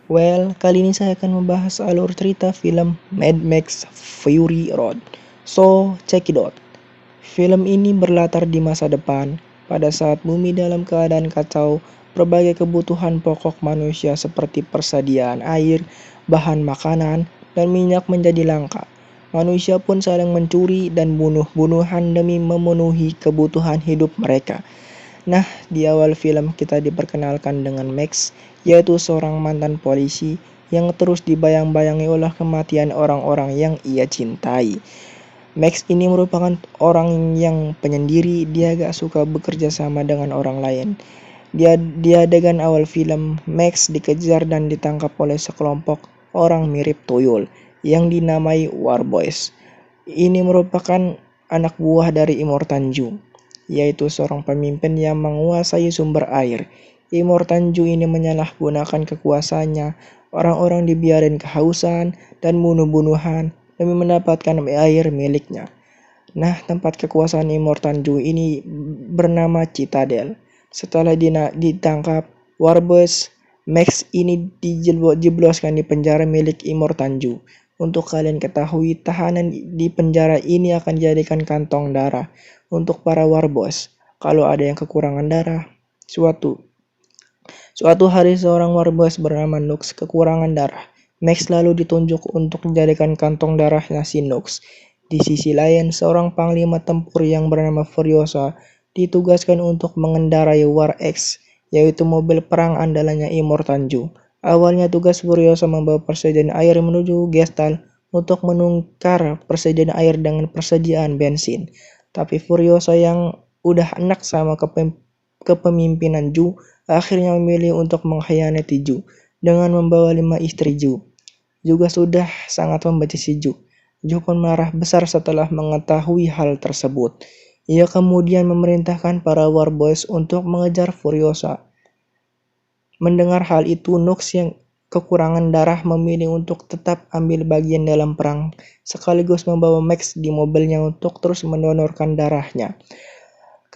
Kali ini saya akan membahas alur cerita film Mad Max Fury Road. So, check it out. Film ini berlatar di masa depan, pada saat bumi dalam keadaan kacau, berbagai kebutuhan pokok manusia seperti persediaan air, bahan makanan, dan minyak menjadi langka. Manusia pun saling mencuri dan bunuh-bunuhan demi memenuhi kebutuhan hidup mereka. Nah, di awal film kita diperkenalkan dengan Max, yaitu seorang mantan polisi yang terus dibayang-bayangi oleh kematian orang-orang yang ia cintai. Max ini merupakan orang yang penyendiri, dia gak suka bekerja sama dengan orang lain. Di adegan awal film, Max dikejar dan ditangkap oleh sekelompok orang mirip tuyul yang dinamai Warboys. Ini merupakan anak buah dari Immortan-Joe, yaitu seorang pemimpin yang menguasai sumber air. Immortan-Joe ini menyalahgunakan kekuasaannya, orang-orang dibiarin kehausan dan bunuh-bunuhan demi mendapatkan air miliknya. Nah, tempat kekuasaan Immortan-Joe ini bernama Citadel. Setelah ditangkap Warboys, Max ini dijebloskan di penjara milik Immortan-Joe. Untuk kalian ketahui, tahanan di penjara ini akan dijadikan kantong darah untuk para Warboys. Kalau ada yang kekurangan darah, suatu hari seorang Warboys bernama Nux kekurangan darah. Max lalu ditunjuk untuk menjadikan kantong darahnya si Nux. Di sisi lain, seorang panglima tempur yang bernama Furiosa ditugaskan untuk mengendarai War X, yaitu mobil perang andalannya Immortan-Joe. Awalnya tugas Furiosa membawa persediaan air menuju Gestalt untuk menukar persediaan air dengan persediaan bensin. Tapi Furiosa yang udah enak sama kepemimpinan Joe akhirnya memilih untuk mengkhianati Joe dengan membawa 5 istri Joe. Juga sudah sangat membenci si Joe. Joe pun marah besar setelah mengetahui hal tersebut. Ia kemudian memerintahkan para Warboys untuk mengejar Furiosa. Mendengar hal itu, Nux yang kekurangan darah memilih untuk tetap ambil bagian dalam perang, sekaligus membawa Max di mobilnya untuk terus mendonorkan darahnya.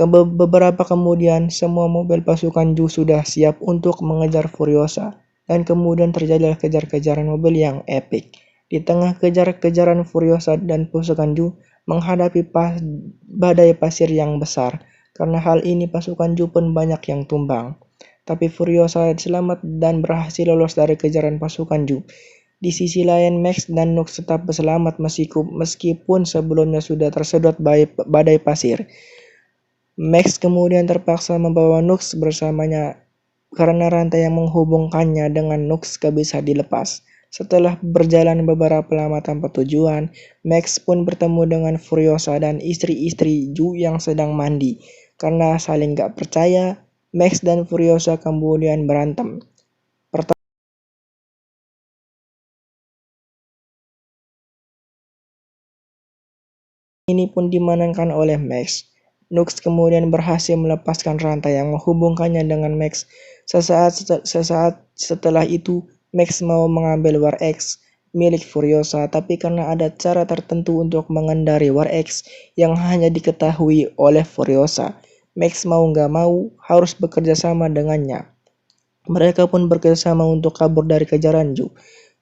Beberapa kemudian, semua mobil pasukan Joe sudah siap untuk mengejar Furiosa, dan kemudian terjadilah kejar-kejaran mobil yang epik. Di tengah kejar-kejaran Furiosa dan pasukan Joe menghadapi badai pasir yang besar. Karena hal ini pasukan Joe pun banyak yang tumbang. Tapi Furiosa selamat dan berhasil lolos dari kejaran pasukan Joe. Di sisi lain, Max dan Nux tetap selamat meskipun sebelumnya sudah tersedot badai pasir. Max kemudian terpaksa membawa Nux bersamanya karena rantai yang menghubungkannya dengan Nux gak bisa dilepas. Setelah berjalan beberapa lama tanpa tujuan, Max pun bertemu dengan Furiosa dan istri-istri Joe yang sedang mandi. Karena saling gak percaya, Max dan Furiosa kemudian berantem. Ini pun dimenangkan oleh Max. Nux kemudian berhasil melepaskan rantai yang menghubungkannya dengan Max. Sesaat setelah itu, Max mau mengambil War X milik Furiosa, tapi karena ada cara tertentu untuk mengendari War X yang hanya diketahui oleh Furiosa, Max mau nggak mau harus bekerja sama dengannya. Mereka pun bekerjasama untuk kabur dari kejaran Joe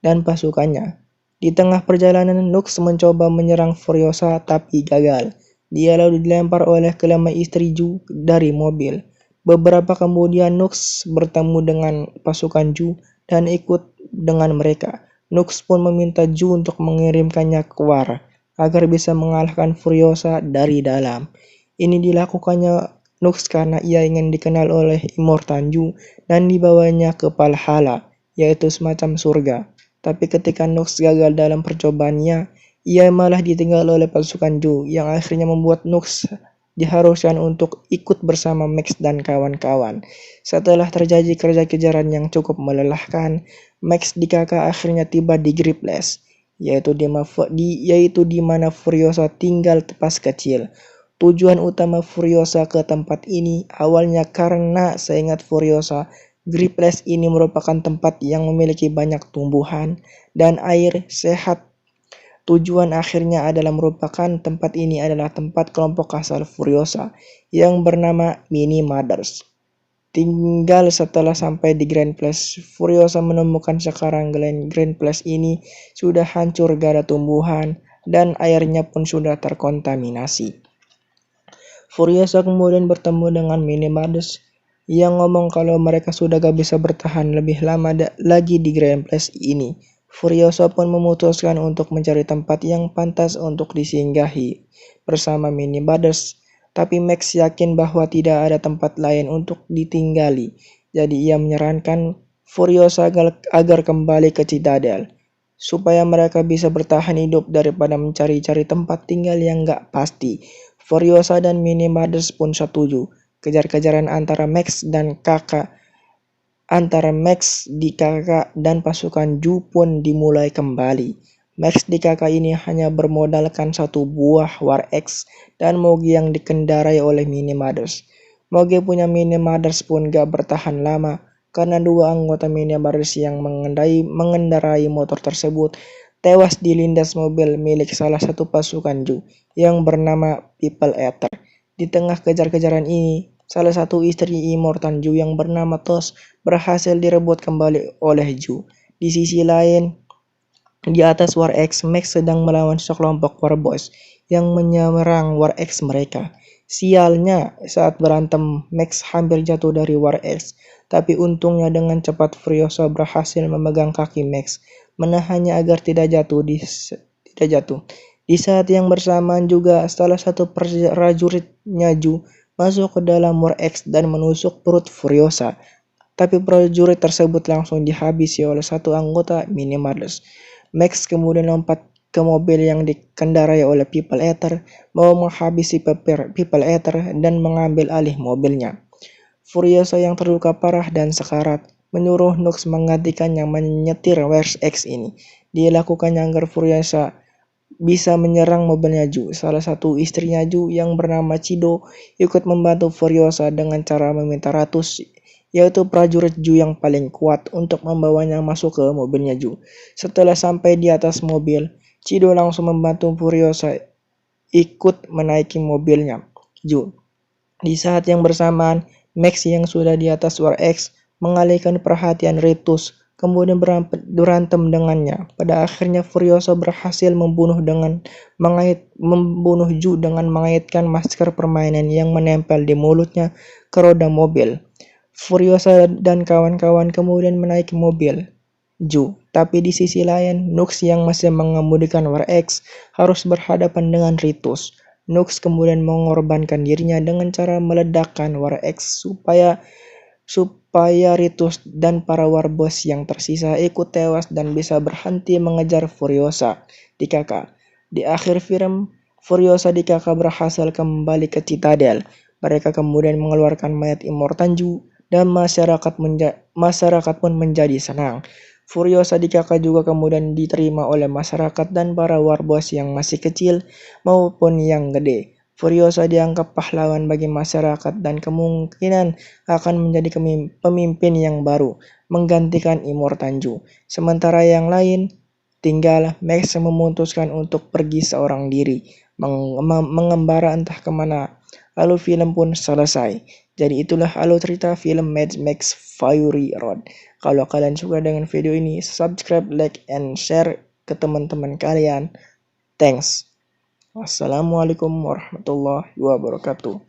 dan pasukannya. Di tengah perjalanan, Nux mencoba menyerang Furiosa tapi gagal. Dia lalu dilempar oleh kelima istri Joe dari mobil. Beberapa kemudian Nux bertemu dengan pasukan Joe dan ikut dengan mereka. Nux pun meminta Joe untuk mengirimkannya ke War agar bisa mengalahkan Furiosa dari dalam. Ini dilakukannya Nux karena ia ingin dikenal oleh Immortan-Joe dan dibawanya ke Valhalla, yaitu semacam surga. Tapi ketika Nux gagal dalam percobaannya, ia malah ditinggal oleh pasukan Joe yang akhirnya membuat Nux diharuskan untuk ikut bersama Max dan kawan-kawan. Setelah terjadi kejar-kejaran yang cukup melelahkan, Max di kakak akhirnya tiba di Gripless, yaitu di mana Furiosa tinggal pas kecil. Tujuan utama Furiosa ke tempat ini awalnya karena seingat Furiosa, Gripless ini merupakan tempat yang memiliki banyak tumbuhan dan air sehat. Tujuan akhirnya adalah merupakan tempat ini adalah tempat kelompok asal Furiosa yang bernama Mini Mothers. Tinggal setelah sampai di Grand Place, Furiosa menemukan sekarang Grand Place ini sudah hancur, gak ada tumbuhan, dan airnya pun sudah terkontaminasi. Furiosa kemudian bertemu dengan Minimagus yang ngomong kalau mereka sudah gak bisa bertahan lebih lama lagi di Grand Place ini. Furiosa pun memutuskan untuk mencari tempat yang pantas untuk disinggahi bersama Minimagus. Tapi Max yakin bahwa tidak ada tempat lain untuk ditinggali. Jadi ia menyarankan Furiosa agar kembali ke Citadel supaya mereka bisa bertahan hidup daripada mencari-cari tempat tinggal yang gak pasti. Furiosa dan Minimagus pun setuju. Kejar-kejaran antara Max di kakak dan pasukan Ju pun dimulai kembali. Max di kakak ini hanya bermodalkan satu buah War X dan Mogi yang dikendarai oleh Minimagus. Mogi punya Minimagus pun gak bertahan lama karena dua anggota Minimagus yang mengendarai motor tersebut tewas dilindas mobil milik salah satu pasukan Ju yang bernama People Eater. Di tengah kejar-kejaran ini, salah satu istri Immortan Ju yang bernama Tos berhasil direbut kembali oleh Ju. Di sisi lain, di atas War X, Max sedang melawan sekelompok Warboss yang menyerang War X mereka. Sialnya, saat berantem, Max hampir jatuh dari War X, tapi untungnya dengan cepat Furiosa berhasil memegang kaki Max, menahannya agar tidak jatuh. Di saat yang bersamaan juga, salah satu prajuritnya Ju masuk ke dalam War X dan menusuk perut Furiosa. Tapi prajurit tersebut langsung dihabisi oleh satu anggota Minimagus. Max kemudian lompat ke mobil yang dikendarai oleh People Eater, mau menghabisi People Eater dan mengambil alih mobilnya. Furiosa yang terluka parah dan sekarat menyuruh Nux menggantikannya menyetir Wars X ini. Dia lakukannya agar Furiosa bisa menyerang mobilnya Ju. Salah satu istrinya Ju yang bernama Chido ikut membantu Furiosa dengan cara meminta Ratus, yaitu prajurit Ju yang paling kuat, untuk membawanya masuk ke mobilnya Ju. Setelah sampai di atas mobil, Chido langsung membantu Furiosa ikut menaiki mobilnya Ju. Di saat yang bersamaan, Max yang sudah di atas War X mengalihkan perhatian Ritus, kemudian berantem dengannya. Pada akhirnya Furiosa berhasil membunuh Ju dengan mengaitkan masker permainan yang menempel di mulutnya ke roda mobil. Furiosa dan kawan-kawan kemudian menaiki mobil Ju, tapi di sisi lain, Nux yang masih mengemudikan War X harus berhadapan dengan Ritus. Nux kemudian mengorbankan dirinya dengan cara meledakkan War X supaya Ritus dan para Warboss yang tersisa ikut tewas dan bisa berhenti mengejar Furiosa di kakak. Di akhir film, Furiosa di kakak berhasil kembali ke Citadel. Mereka kemudian mengeluarkan mayat Immortan Ju dan masyarakat pun menjadi senang. Furiosa di kakak juga kemudian diterima oleh masyarakat dan para Warboss yang masih kecil maupun yang gede. Furiosa dianggap pahlawan bagi masyarakat dan kemungkinan akan menjadi pemimpin yang baru, menggantikan Immortan Ju. Sementara yang lain, tinggal Max memutuskan untuk pergi seorang diri, mengembara entah kemana. Lalu film pun selesai. Jadi itulah alur cerita film Mad Max Fury Road. Kalau kalian suka dengan video ini, subscribe, like, and share ke teman-teman kalian. Thanks. Wassalamualaikum warahmatullahi wabarakatuh.